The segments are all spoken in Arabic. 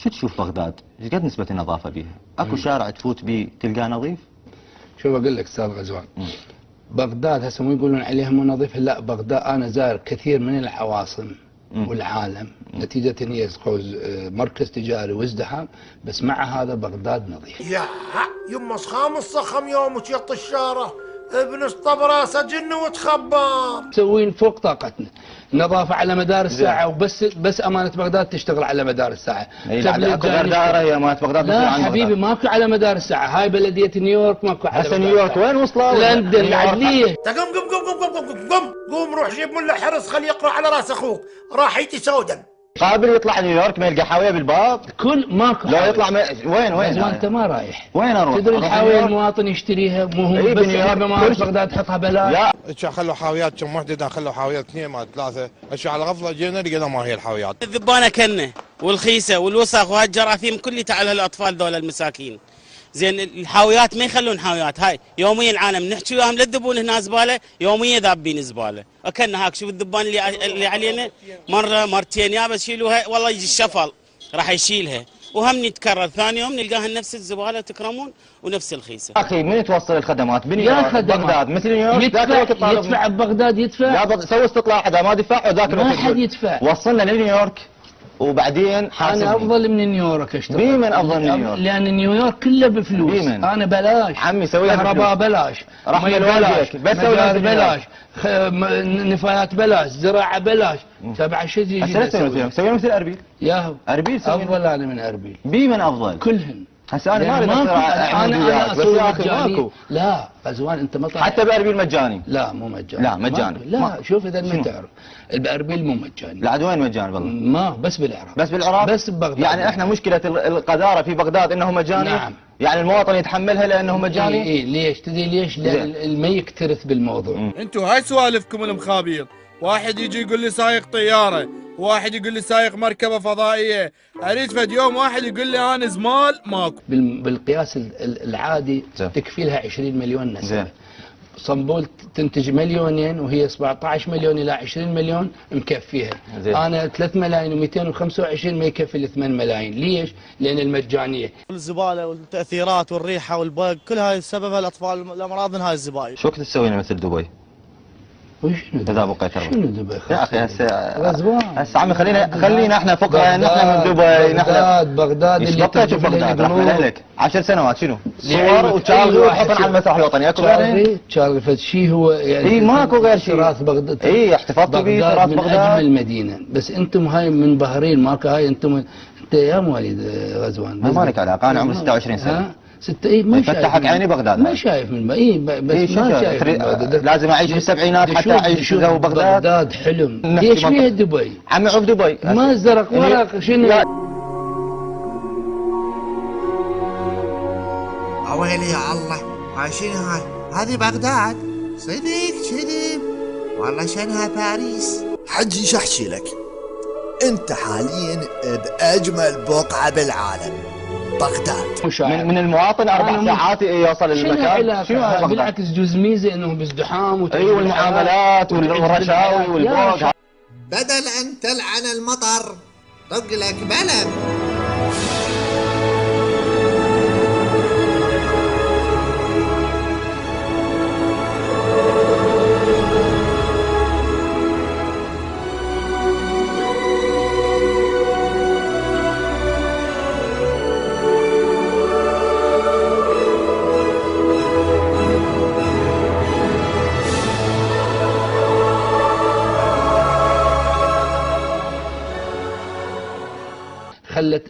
شو تشوف بغداد؟ ايش قد نسبة النظافة بيها؟ اكو شارع تفوت بيه تلقاه نظيف؟ شوف اقول لك استاذ غزوان، بغداد هسه مو يقولون عليها مو نظيفه، لا بغداد انا زائر كثير من العواصم والعالم نتيجة ان هي مركز تجاري وازدحام، بس مع هذا بغداد نظيف. يا يما خامس صخم يومك يا طشاره، ابن راسه جن وتخبر. مسوين فوق طاقتنا، نظافة على مدار الساعة، وبس أمانة بغداد تشتغل على مدار الساعة. اكو غير دائرة هي أمانة بغداد. لا حبيبي ماكو على مدار الساعة، هاي بلدية نيويورك ماكو على مدار الساعة. نيويورك وين وصلوا؟ لندن العدلية. قوم روح جيب ملا حرس خليه يقرأ على راس أخوك، راحيتي سودا. قابل يطلع نيويورك ما يلقى حاوية بالباب؟ كل ماكو لو يطلع وين انت ما رايح. وين اروح؟ تدري الحاوية المواطن يشتريها مو هم بس بمواد بغداد تحطها بلاش. لا خلوا حاويات كم وحده، خلوا حاويات 2 ما 3. على غفله جينا لقينا ما هي الحاويات. الذبانه كنه والخيسه والوسخ وهالجراثيم كلها على الاطفال ذول المساكين. زين الحاويات ما يخلون حاويات، هاي يوميا العالم نحكي وياهم لا تذبون هنا زباله، يوميا ذابين زباله. اكلنا هاك شوف الذبان اللي علينا مره مرتين يا بس شيلوها والله يجي الشفل راح يشيلها، وهم نتكرر ثاني يوم نلقاها نفس الزباله تكرمون ونفس الخيسه. اخي من توصل الخدمات بغداد مثل نيويورك؟ يدفع ببغداد يدفع. لا سوي استطلاع حدا ما دفع وذاك ما حد يدفع. وصلنا لنيويورك وبعدين حاسبني. انا افضل من نيويورك اشتغل. بمن افضل من نيويورك؟ لان نيويورك كله بفلوس. بمن؟ انا بلاش عمي سويها كهرباء بلاش، رحمة بلاش، بس بلاش، نفايات بلاش، زراعه بلاش. تبع شو تجي سويها مثل اربيل. ياهو اربيل افضل انا من اربيل. بمن افضل؟ كلهن. هسه انا ما اريد انا بس يا اخي ماكو. لا غزوان انت مطلع حتى باربيل مجاني. لا مو مجاني. لا مجاني. لا شوف اذا ما تعرف باربيل مو مجاني. لا عاد وين مجاني والله؟ ما بس بالعراق. بس بالعراق؟ بس ببغداد. يعني احنا مشكله القذاره في بغداد انه مجاني؟ نعم. يعني المواطن يتحملها لانه مجاني؟ اي ليش؟ تدري ليش؟ لان ما يكترث بالموضوع. انتوا هاي سوالفكم المخابير، واحد يجي يقول لي سايق طياره، واحد يقول لي سايق مركبه فضائيه، اريد فد يوم واحد يقول لي انا زمال ماكو. بالقياس العادي تكفي لها 20 مليون نسمه. صنبول تنتج 2 مليون وهي 17 مليون الى 20 مليون مكفيها. انا 3 ملايين و225 ما يكفي ل 8 ملايين، ليش؟ لان المجانيه. الزباله والتاثيرات والريحه والبق كل هاي سببها الاطفال الامراض من هاي الزباين. شو وقت تسوينا مثل دبي؟ وشنو تدابق شنو دبي؟ يا اخي هسه عمي خلينا احنا فقراء، نحن من دبي، نحن بغداد اللي تشوف بغداد لك 10 سنوات شنو؟ صور وتشارلي وحطن على المسرح الوطني، اكو غير؟ تشارلي فد شيء هو يعني اي ماكو غير شيء. تراث بغداد. اي احتفظتوا به تراث بغداد من اجمل مدينه، بس انتم هاي من بحرين ماكو هاي انت يا مواليد غزوان. ما لك علاقه، انا عمري 26 سنه. ما فتحت عيني بغداد. ما شايف من بس ما شايف لازم اعيش بالسبعينات حتى اعيش جو بغداد. بغداد حلم. ليش فيها دبي؟ عمي عوف دبي ما زرق ورق شنو؟ اويلي يا الله، هاي شنو هاي؟ هذه بغداد صدق كذب والله شنها باريس. حجي شحشي لك، انت حاليا باجمل بقعه بالعالم بغداد. من المواطن 4 ساعات يوصل المكان. شنو بالعكس جزء ميزه انه بازدحام والمعاملات والرشاوي والبوق. بدل ان تلعن المطر طق لك بلد.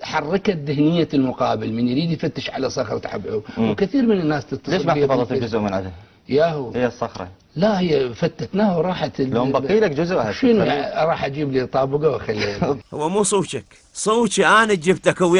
حركت ذهنيه المقابل من يريد يفتش على صخره حبعه، وكثير من الناس تتصل. ليش ما احتفظت بجزء من عدن؟ ياهو هي الصخره. لا هي فتتناها وراحت. لو مبقي لك جزء شنو راح اجيب لي طابقه واخليها. هو مو صوتك، صوتي انا جبتك وياه.